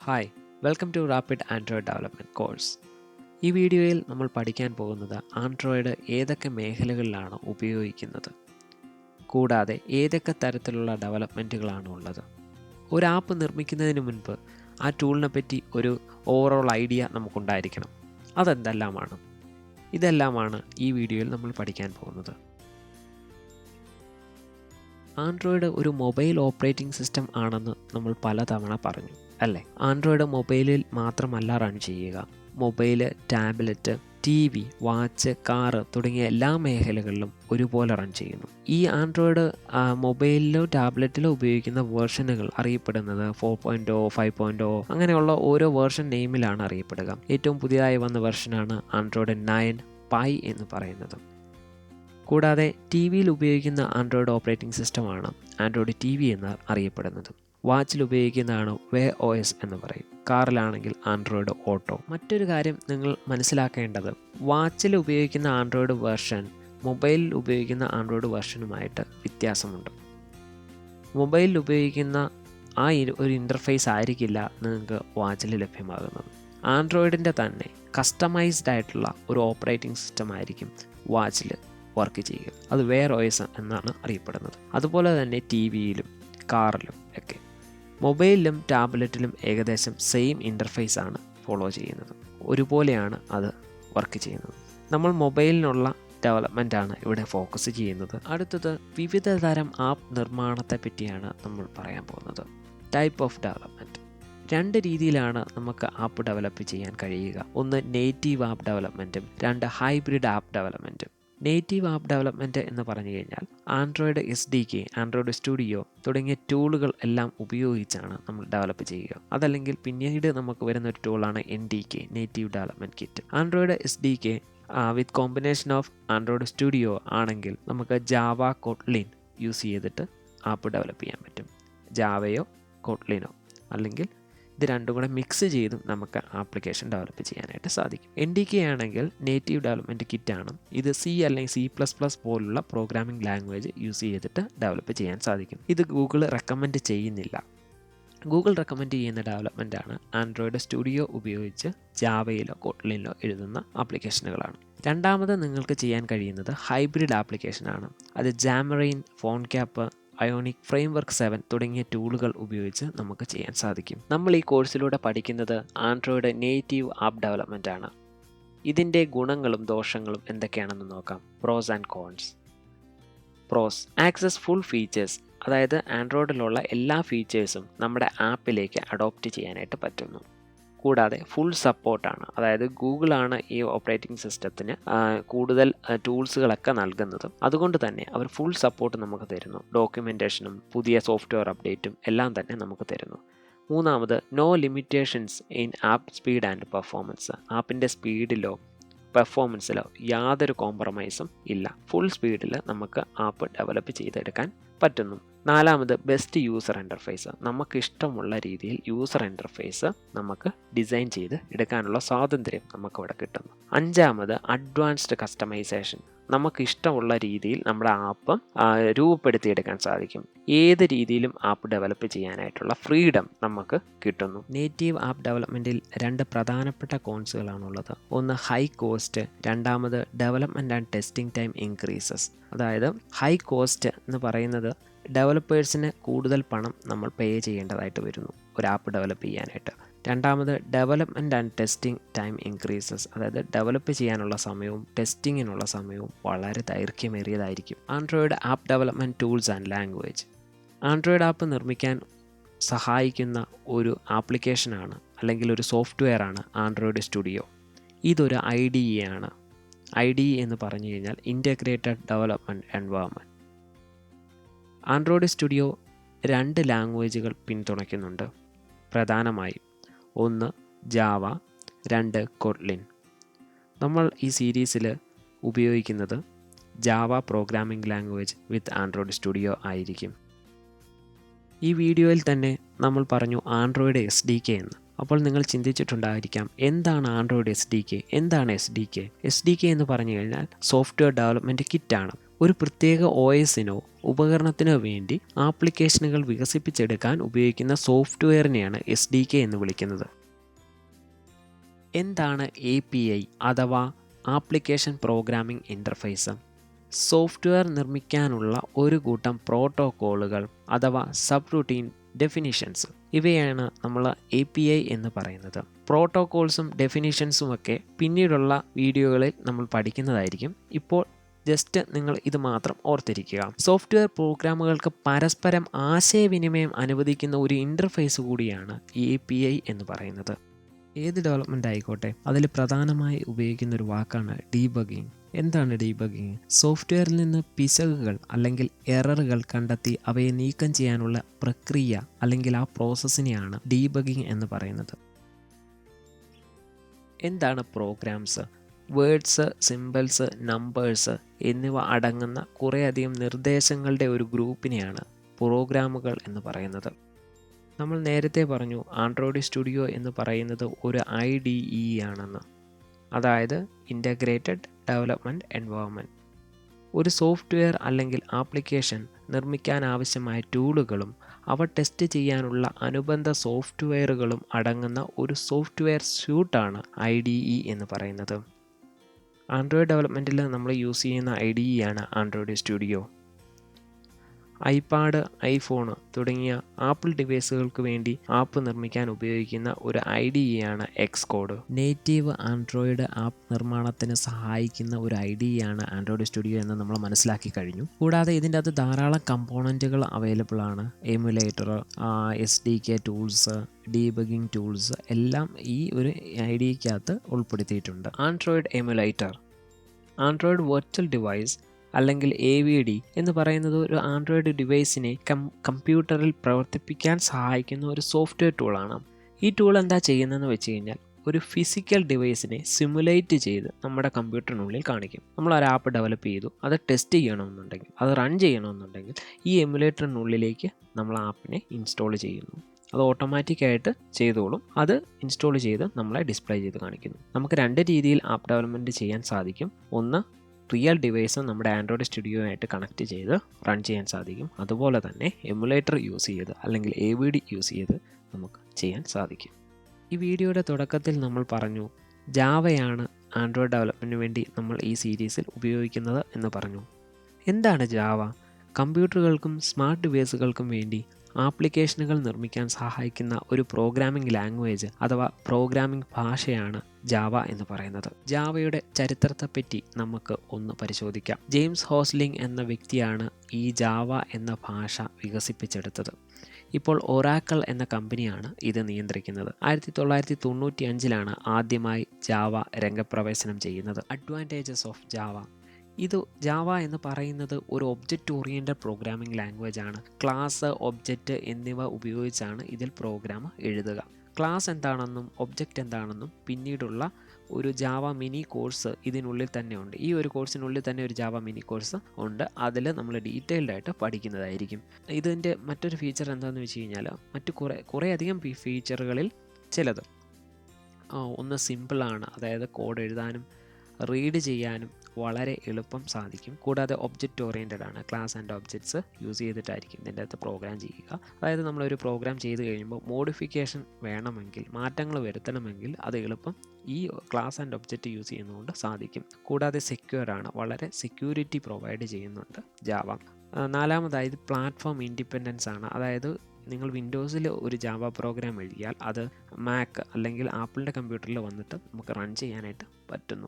Hi, welcome to rapid Android development course. ഈ വീഡിയോയിൽ നമ്മൾ പഠിക്കാൻ പോകുന്നത് ആൻഡ്രോയിഡ് ഏതൊക്കെ മേഖലകളിലാണ് ഉപയോഗിക്കുന്നത്, കൂടാതെ ഏതൊക്കെ തരത്തിലുള്ള ഡെവലപ്മെൻറ്റുകളാണ് ഉള്ളത്. ഒരു ആപ്പ് നിർമ്മിക്കുന്നതിന് മുൻപ് ആ ടൂളിനെ പറ്റി ഒരു ഓവറോൾ ഐഡിയ നമുക്കുണ്ടായിരിക്കണം. അതെന്തെല്ലാമാണ്? ഇതെല്ലാമാണ് ഈ വീഡിയോയിൽ നമ്മൾ പഠിക്കാൻ പോകുന്നത്. ആൻഡ്രോയിഡ് ഒരു മൊബൈൽ ഓപ്പറേറ്റിംഗ് സിസ്റ്റം ആണെന്ന് നമ്മൾ പലതവണ പറഞ്ഞു, അല്ലേ? ആൻഡ്രോയിഡ് മൊബൈലിൽ മാത്രമല്ല റൺ ചെയ്യുക. Mobile, tablet, TV, watch, car തുടങ്ങിയ എല്ലാ മേഖലകളിലും ഒരുപോലെ റൺ ചെയ്യുന്നു. ഈ ആൻഡ്രോയിഡ് മൊബൈലിലോ ടാബ്ലറ്റിലോ ഉപയോഗിക്കുന്ന വേർഷനുകൾ അറിയപ്പെടുന്നത് 4.0, 5.0 അങ്ങനെയുള്ള ഓരോ വേർഷൻ നെയിമിലാണ് അറിയപ്പെടുക. ഏറ്റവും പുതിയതായി വന്ന വെർഷനാണ് ആൻഡ്രോയിഡ് 9 പൈ എന്ന് പറയുന്നത്. കൂടാതെ TV-യിൽ ഉപയോഗിക്കുന്ന ആൻഡ്രോയിഡ് ഓപ്പറേറ്റിംഗ് സിസ്റ്റമാണ് ആൻഡ്രോയിഡ് TV എന്ന് അറിയപ്പെടുന്നത്. വാച്ചിൽ ഉപയോഗിക്കുന്നതാണ് wear OS എന്ന് പറയും. കാറിലാണെങ്കിൽ ആൻഡ്രോയിഡ് ഓട്ടോ. മറ്റൊരു കാര്യം നിങ്ങൾ മനസ്സിലാക്കേണ്ടത്, വാച്ചിൽ ഉപയോഗിക്കുന്ന ആൻഡ്രോയിഡ് വെർഷൻ മൊബൈലിൽ ഉപയോഗിക്കുന്ന ആൻഡ്രോയിഡ് വെർഷനുമായിട്ട് വ്യത്യാസമുണ്ട്. മൊബൈലിൽ ഉപയോഗിക്കുന്ന ഒരു ഇൻ്റർഫേസ് ആയിരിക്കില്ല നിങ്ങൾക്ക് വാച്ചിൽ ലഭ്യമാകുന്നത്. ആൻഡ്രോയിഡിൻ്റെ തന്നെ കസ്റ്റമൈസ്ഡ് ആയിട്ടുള്ള ഒരു ഓപ്പറേറ്റിംഗ് സിസ്റ്റം ആയിരിക്കും വാച്ചിൽ വർക്ക് ചെയ്യുക. അത് wear OS എന്നാണ് അറിയപ്പെടുന്നത്. അതുപോലെ തന്നെ TV-യിലും കാറിലും ഒക്കെ. മൊബൈലിലും ടാബ്ലറ്റിലും ഏകദേശം സെയിം ഇൻ്റർഫേസ് ആണ് ഫോളോ ചെയ്യുന്നത്. ഒരുപോലെയാണ് അത് വർക്ക് ചെയ്യുന്നത്. നമ്മൾ മൊബൈലിനുള്ള ഡെവലപ്മെൻറ്റാണ് ഇവിടെ ഫോക്കസ് ചെയ്യുന്നത്. അടുത്തത് വിവിധ തരം ആപ്പ് നിർമ്മാണത്തെ പറ്റിയാണ് നമ്മൾ പറയാൻ പോകുന്നത്. Type of development. രണ്ട് രീതിയിലാണ് നമുക്ക് ആപ്പ് ഡെവലപ്പ് ചെയ്യാൻ കഴിയുക. ഒന്ന് നേറ്റീവ് ആപ്പ് ഡെവലപ്മെൻറ്റും, രണ്ട് ഹൈബ്രിഡ് ആപ്പ് ഡെവലപ്മെൻറ്റും. നേറ്റീവ് ആപ്പ് ഡെവലപ്മെൻറ്റ് എന്ന് പറഞ്ഞു കഴിഞ്ഞാൽ ആൻഡ്രോയിഡ് SDK, ആൻഡ്രോയിഡ് സ്റ്റുഡിയോ തുടങ്ങിയ ടൂളുകൾ എല്ലാം ഉപയോഗിച്ചാണ് നമ്മൾ ഡെവലപ്പ് ചെയ്യുക. അതല്ലെങ്കിൽ പിന്നീട് നമുക്ക് വരുന്ന ഒരു ടൂളാണ് NDK, native development kit. Android SDK with combination of Android studio ആണെങ്കിൽ നമുക്ക് ജാവ, കോട്ട്ലിൻ യൂസ് ചെയ്തിട്ട് ആപ്പ് ഡെവലപ്പ് ചെയ്യാൻ പറ്റും. ജാവയോ കോട്ട്ലിനോ അല്ലെങ്കിൽ ഇത് രണ്ടും കൂടെ മിക്സ് ചെയ്തും നമുക്ക് ആപ്ലിക്കേഷൻ ഡെവലപ്പ് ചെയ്യാനായിട്ട് സാധിക്കും. NDK ആണെങ്കിൽ നേറ്റീവ് ഡെവലപ്മെൻറ്റ് കിറ്റാണ്. ഇത് C അല്ലെങ്കിൽ C++ പോലുള്ള പ്രോഗ്രാമിംഗ് ലാംഗ്വേജ് യൂസ് ചെയ്തിട്ട് ഡെവലപ്പ് ചെയ്യാൻ സാധിക്കും. ഇത് ഗൂഗിൾ റെക്കമെൻഡ് ചെയ്യുന്നില്ല. ഗൂഗിൾ റെക്കമെൻഡ് ചെയ്യുന്ന ഡെവലപ്മെൻറ്റാണ് ആൻഡ്രോയിഡ് സ്റ്റുഡിയോ ഉപയോഗിച്ച് ജാവയിലോ കോട്ട്ലിനിലോ എഴുതുന്ന ആപ്ലിക്കേഷനുകളാണ്. രണ്ടാമത് നിങ്ങൾക്ക് ചെയ്യാൻ കഴിയുന്നത് ഹൈബ്രിഡ് ആപ്ലിക്കേഷനാണ്. അത് ജാമറൈൻ, ഫോൺക്യാപ്പ്, അയോണിക്, ഫ്രെയിംവർക്ക് 7 തുടങ്ങിയ ടൂളുകൾ ഉപയോഗിച്ച് നമുക്ക് ചെയ്യാൻ സാധിക്കും. നമ്മൾ ഈ കോഴ്സിലൂടെ പഠിക്കുന്നത് ആൻഡ്രോയിഡ് നേറ്റീവ് ആപ്പ് ഡെവലപ്മെൻ്റ് ആണ്. ഇതിൻ്റെ ഗുണങ്ങളും ദോഷങ്ങളും എന്തൊക്കെയാണെന്ന് നോക്കാം. Pros and cons. Pros: access full features, അതായത് ആൻഡ്രോയിഡിലുള്ള എല്ലാ ഫീച്ചേഴ്സും നമ്മുടെ ആപ്പിലേക്ക് അഡോപ്റ്റ് ചെയ്യാനായിട്ട് പറ്റുന്നു. കൂടാതെ ഫുൾ സപ്പോർട്ടാണ്, അതായത് ഗൂഗിളാണ് ഈ ഓപ്പറേറ്റിംഗ് സിസ്റ്റത്തിന് കൂടുതൽ ടൂൾസുകളൊക്കെ നൽകുന്നത്. അതുകൊണ്ട് തന്നെ അവർ ഫുൾ സപ്പോർട്ട് നമുക്ക് തരുന്നു. ഡോക്യുമെൻറ്റേഷനും പുതിയ സോഫ്റ്റ്വെയർ അപ്ഡേറ്റും എല്ലാം തന്നെ നമുക്ക് തരുന്നു. മൂന്നാമത്, no limitations in app speed and performance. ആപ്പിൻ്റെ സ്പീഡിലോ പെർഫോമൻസിലോ യാതൊരു കോംപ്രമൈസും ഇല്ല. ഫുൾ സ്പീഡിൽ നമുക്ക് ആപ്പ് ഡെവലപ്പ് ചെയ്തെടുക്കാൻ പറ്റുന്നു. നാലാമത്, ബെസ്റ്റ് യൂസർ ഇൻ്റർഫേസ്. നമുക്ക് ഇഷ്ടമുള്ള രീതിയിൽ യൂസർ ഇൻ്റർഫേസ് നമുക്ക് ഡിസൈൻ ചെയ്ത് എടുക്കാനുള്ള സ്വാതന്ത്ര്യം നമുക്കിവിടെ കിട്ടുന്നു. അഞ്ചാമത്, അഡ്വാൻസ്ഡ് കസ്റ്റമൈസേഷൻ. നമുക്ക് ഇഷ്ടമുള്ള രീതിയിൽ നമ്മുടെ ആപ്പ് രൂപപ്പെടുത്തിയെടുക്കാൻ സാധിക്കും. ഏത് രീതിയിലും ആപ്പ് ഡെവലപ്പ് ചെയ്യാനായിട്ടുള്ള ഫ്രീഡം നമുക്ക് കിട്ടുന്നു. നേറ്റീവ് ആപ്പ് ഡെവലപ്മെൻറ്റിൽ രണ്ട് പ്രധാനപ്പെട്ട കോൺസുകളാണുള്ളത്. ഒന്ന് ഹൈ കോസ്റ്റ്, രണ്ടാമത് development and testing time increases. അതായത് ഹൈ കോസ്റ്റ് എന്ന് പറയുന്നത് ഡെവലപ്പേഴ്സിന് കൂടുതൽ പണം നമ്മൾ പേ ചെയ്യേണ്ടതായിട്ട് വരുന്നു ഒരു ആപ്പ് ഡെവലപ്പ് ചെയ്യാനായിട്ട്. രണ്ടാമത്, development and testing time increases. അതായത് ഡെവലപ്പ് ചെയ്യാനുള്ള സമയവും ടെസ്റ്റിങ്ങിനുള്ള സമയവും വളരെ ദൈർഘ്യമേറിയതായിരിക്കും. Android app development tools and language. Android app നിർമ്മിക്കാൻ സഹായിക്കുന്ന ഒരു ആപ്ലിക്കേഷനാണ് അല്ലെങ്കിൽ ഒരു സോഫ്റ്റ്വെയറാണ് ആൻഡ്രോയിഡ് സ്റ്റുഡിയോ. ഇതൊരു IDE ആണ്. IDE എന്ന് പറഞ്ഞു കഴിഞ്ഞാൽ integrated development environment. Android studio 2 ലാംഗ്വേജുകൾ പിന്തുണയ്ക്കുന്നുണ്ട് പ്രധാനമായും. ഒന്ന് ജാവ, 2 കോട്ട്ലിൻ. നമ്മൾ ഈ സീരീസിൽ ഉപയോഗിക്കുന്നത് Java programming language with Android studio ആയിരിക്കും. ഈ വീഡിയോയിൽ തന്നെ നമ്മൾ പറഞ്ഞു ആൻഡ്രോയിഡ് SDK എന്ന്. അപ്പോൾ നിങ്ങൾ ചിന്തിച്ചിട്ടുണ്ടായിരിക്കാം, എന്താണ് ആൻഡ്രോയിഡ് SDK? എന്താണ് SDK? SDK എന്ന് പറഞ്ഞു കഴിഞ്ഞാൽ സോഫ്റ്റ്വെയർ ഡെവലപ്മെൻറ്റ് കിറ്റാണ്. ഒരു പ്രത്യേക OSനോ ഉപകരണത്തിനോ വേണ്ടി ആപ്ലിക്കേഷനുകൾ വികസിപ്പിച്ചെടുക്കാൻ ഉപയോഗിക്കുന്ന സോഫ്റ്റ്വെയറിനെയാണ് SDK എന്ന് വിളിക്കുന്നത്. എന്താണ് API അഥവാ ആപ്ലിക്കേഷൻ പ്രോഗ്രാമിംഗ് ഇൻ്റർഫേസ്? സോഫ്റ്റ്വെയർ നിർമ്മിക്കാനുള്ള ഒരു കൂട്ടം പ്രോട്ടോക്കോളുകൾ അഥവാ സബ് റൂട്ടീൻ ഡെഫിനിഷൻസ്, ഇവയാണ് നമ്മൾ API എന്ന് പറയുന്നത്. പ്രോട്ടോക്കോൾസും ഡെഫിനിഷൻസും ഒക്കെ പിന്നീടുള്ള വീഡിയോകളിൽ നമ്മൾ പഠിക്കുന്നതായിരിക്കും. ഇപ്പോൾ ജസ്റ്റ് നിങ്ങൾ ഇത് മാത്രം ഓർത്തിരിക്കുക. സോഫ്റ്റ്വെയർ പ്രോഗ്രാമുകൾക്ക് പരസ്പരം ആശയവിനിമയം അനുവദിക്കുന്ന ഒരു ഇൻ്റർഫേസ് കൂടിയാണ് ഈ API എന്ന് പറയുന്നത്. ഏത് ഡെവലപ്മെൻ്റ് ആയിക്കോട്ടെ, അതിൽ പ്രധാനമായി ഉപയോഗിക്കുന്ന ഒരു വാക്കാണ് ഡീബഗിങ്. എന്താണ് ഡീബഗിങ്? സോഫ്റ്റ്വെയറിൽ നിന്ന് പിശകുകൾ അല്ലെങ്കിൽ എററുകൾ കണ്ടെത്തി അവയെ നീക്കം ചെയ്യാനുള്ള പ്രക്രിയ അല്ലെങ്കിൽ ആ പ്രോസസ്സിനെയാണ് ഡീബഗിങ് എന്ന് പറയുന്നത്. എന്താണ് പ്രോഗ്രാംസ്? വേർഡ്സ്, സിംബൽസ്, നമ്പേഴ്സ് എന്നിവ അടങ്ങുന്ന കുറേയധികം നിർദ്ദേശങ്ങളുടെ ഒരു ഗ്രൂപ്പിനെയാണ് പ്രോഗ്രാമുകൾ എന്ന് പറയുന്നത്. നമ്മൾ നേരത്തെ പറഞ്ഞു ആൻഡ്രോയിഡ് സ്റ്റുഡിയോ എന്ന് പറയുന്നത് ഒരു IDE ആണെന്ന്, അതായത് ഇൻ്റഗ്രേറ്റഡ് ഡെവലപ്മെൻറ്റ് എൻവയോൺമെൻറ്റ്. ഒരു സോഫ്റ്റ്വെയർ അല്ലെങ്കിൽ ആപ്ലിക്കേഷൻ നിർമ്മിക്കാൻ ആവശ്യമായ ടൂളുകളും അവ ടെസ്റ്റ് ചെയ്യാനുള്ള അനുബന്ധ സോഫ്റ്റ്വെയറുകളും അടങ്ങുന്ന ഒരു സോഫ്റ്റ്വെയർ സ്യൂട്ടാണ് IDE എന്ന് പറയുന്നത്. ആൻഡ്രോയിഡ് ഡെവലപ്മെൻറ്റിൽ നമ്മൾ യൂസ് ചെയ്യുന്ന IDE ആണ് ആൻഡ്രോയിഡ് സ്റ്റുഡിയോ. ഐപാഡ്, ഐഫോൺ തുടങ്ങിയ ആപ്പിൾ ഡിവൈസുകൾക്ക് വേണ്ടി ആപ്പ് നിർമ്മിക്കാൻ ഉപയോഗിക്കുന്ന ഒരു IDE ആണ് Xcode. നേറ്റീവ് ആൻഡ്രോയിഡ് ആപ്പ് നിർമ്മാണത്തിന് സഹായിക്കുന്ന ഒരു IDE ആണ് ആൻഡ്രോയിഡ് സ്റ്റുഡിയോ എന്ന് നമ്മൾ മനസ്സിലാക്കി കഴിഞ്ഞു. കൂടാതെ ഇതിൻ്റെ അകത്ത് ധാരാളം കമ്പോണൻറ്റുകൾ അവൈലബിൾ ആണ്. Emulator, SDK tools, debugging tools എല്ലാം ഈ ഒരു IDEക്കകത്ത് ഉൾപ്പെടുത്തിയിട്ടുണ്ട്. Android emulator, Android virtual device അല്ലെങ്കിൽ AVD എന്ന് പറയുന്നത് ഒരു ആൻഡ്രോയിഡ് ഡിവൈസിനെ കമ്പ്യൂട്ടറിൽ പ്രവർത്തിപ്പിക്കാൻ സഹായിക്കുന്ന ഒരു സോഫ്റ്റ്വെയർ ടൂളാണ്. ഈ ടൂൾ എന്താ ചെയ്യുന്നതെന്ന് വെച്ച് കഴിഞ്ഞാൽ ഒരു ഫിസിക്കൽ ഡിവൈസിനെ സിമുലേറ്റ് ചെയ്ത് നമ്മുടെ കമ്പ്യൂട്ടറിനുള്ളിൽ കാണിക്കും. നമ്മൾ ഒരു ആപ്പ് ഡെവലപ്പ് ചെയ്തു, അത് ടെസ്റ്റ് ചെയ്യണമെന്നുണ്ടെങ്കിൽ, അത് റൺ ചെയ്യണമെന്നുണ്ടെങ്കിൽ ഈ എമുലേറ്ററിനുള്ളിലേക്ക് നമ്മൾ ആപ്പിനെ ഇൻസ്റ്റാൾ ചെയ്യുന്നു. അത് ഓട്ടോമാറ്റിക്കായിട്ട് ചെയ്തോളും. അത് ഇൻസ്റ്റാൾ ചെയ്ത് നമ്മളെ ഡിസ്പ്ലേ ചെയ്ത് കാണിക്കുന്നു. നമുക്ക് രണ്ട് രീതിയിൽ ആപ്പ് ഡെവലപ്മെൻറ്റ് ചെയ്യാൻ സാധിക്കും. ഒന്ന്, റിയൽ ഡിവൈസ് നമ്മുടെ ആൻഡ്രോയിഡ് സ്റ്റുഡിയോ ആയിട്ട് കണക്ട് ചെയ്ത് റൺ ചെയ്യാൻ സാധിക്കും. അതുപോലെ തന്നെ എമുലേറ്റർ യൂസ് ചെയ്ത് അല്ലെങ്കിൽ AVD യൂസ് ചെയ്ത് നമുക്ക് ചെയ്യാൻ സാധിക്കും. ഈ വീഡിയോയുടെ തുടക്കത്തിൽ നമ്മൾ പറഞ്ഞു ജാവയാണ് ആൻഡ്രോയിഡ് ഡെവലപ്മെൻറ്റിന് വേണ്ടി നമ്മൾ ഈ സീരീസിൽ ഉപയോഗിക്കുന്നത് എന്ന് പറഞ്ഞു. എന്താണ് ജാവ? കമ്പ്യൂട്ടറുകൾക്കും സ്മാർട്ട് ഡിവൈസുകൾക്കും വേണ്ടി ആപ്ലിക്കേഷനുകൾ നിർമ്മിക്കാൻ സഹായിക്കുന്ന ഒരു പ്രോഗ്രാമിംഗ് ലാംഗ്വേജ് അഥവാ പ്രോഗ്രാമിംഗ് ഭാഷയാണ് ജാവ എന്ന് പറയുന്നത്. ജാവയുടെ ചരിത്രത്തെപ്പറ്റി നമുക്ക് ഒന്ന് പരിശോധിക്കാം. ജെയിംസ് ഹോസ്ലിംഗ് എന്ന വ്യക്തിയാണ് ഈ ജാവ എന്ന ഭാഷ വികസിപ്പിച്ചെടുത്തത്. ഇപ്പോൾ ഒറാക്കിൾ എന്ന കമ്പനിയാണ് ഇത് നിയന്ത്രിക്കുന്നത്. 1995 ആദ്യമായി ജാവ രംഗപ്രവേശനം ചെയ്യുന്നത്. Advantages of Java. ഇത് ജാവ എന്ന് പറയുന്നത് ഒരു ഒബ്ജക്റ്റ് ഓറിയൻറ്റഡ് പ്രോഗ്രാമിംഗ് ലാംഗ്വേജ് ആണ്. ക്ലാസ്, ഒബ്ജക്റ്റ് എന്നിവ ഉപയോഗിച്ചാണ് ഇതിൽ പ്രോഗ്രാം എഴുതുക. ക്ലാസ് എന്താണെന്നും ഒബ്ജക്റ്റ് എന്താണെന്നും പിന്നീടുള്ള ഒരു ജാവ മിനി കോഴ്സ് ഇതിനുള്ളിൽ തന്നെ ഉണ്ട്. ഈ ഒരു കോഴ്സിനുള്ളിൽ തന്നെ ഒരു ജാവ മിനി കോഴ്സ് ഉണ്ട്. അതിൽ നമ്മൾ ഡീറ്റെയിൽഡ് ആയിട്ട് പഠിക്കുന്നതായിരിക്കും. ഇതിൻ്റെ മറ്റൊരു ഫീച്ചർ എന്താണെന്ന് വെച്ച് കഴിഞ്ഞാൽ മറ്റു കുറേ അധികം ഫീച്ചറുകളിൽ ചിലത് ഒന്ന് സിമ്പിളാണ്, അതായത് കോഡ് എഴുതാനും റീഡ് ചെയ്യാനും വളരെ എളുപ്പം സാധിക്കും. കൂടാതെ ഒബ്ജക്റ്റ് ഓറിയൻറ്റഡ് ആണ്. ക്ലാസ് ആൻഡ് ഒബ്ജക്ട്സ് യൂസ് ചെയ്തിട്ടായിരിക്കും ഇതിൻ്റെ അകത്ത് പ്രോഗ്രാം ചെയ്യുക. അതായത് നമ്മളൊരു പ്രോഗ്രാം ചെയ്ത് കഴിയുമ്പോൾ മോഡിഫിക്കേഷൻ വേണമെങ്കിൽ, മാറ്റങ്ങൾ വരുത്തണമെങ്കിൽ അത് എളുപ്പം ഈ ക്ലാസ് ആൻഡ് ഒബ്ജക്റ്റ് യൂസ് ചെയ്യുന്നതുകൊണ്ട് സാധിക്കും. കൂടാതെ സെക്യൂർ ആണ്, വളരെ സെക്യൂരിറ്റി പ്രൊവൈഡ് ചെയ്യുന്നുണ്ട് ജാവ. നാലാമതായത് പ്ലാറ്റ്ഫോം ഇൻഡിപെൻഡൻസ് ആണ്. അതായത് നിങ്ങൾ വിൻഡോസിൽ ഒരു ജാവ പ്രോഗ്രാം എഴുതിയാൽ അത് മാക് അല്ലെങ്കിൽ ആപ്പിളിൻ്റെ കമ്പ്യൂട്ടറിൽ വന്നിട്ട് നമുക്ക് റൺ ചെയ്യാനായിട്ട് പറ്റുന്നു.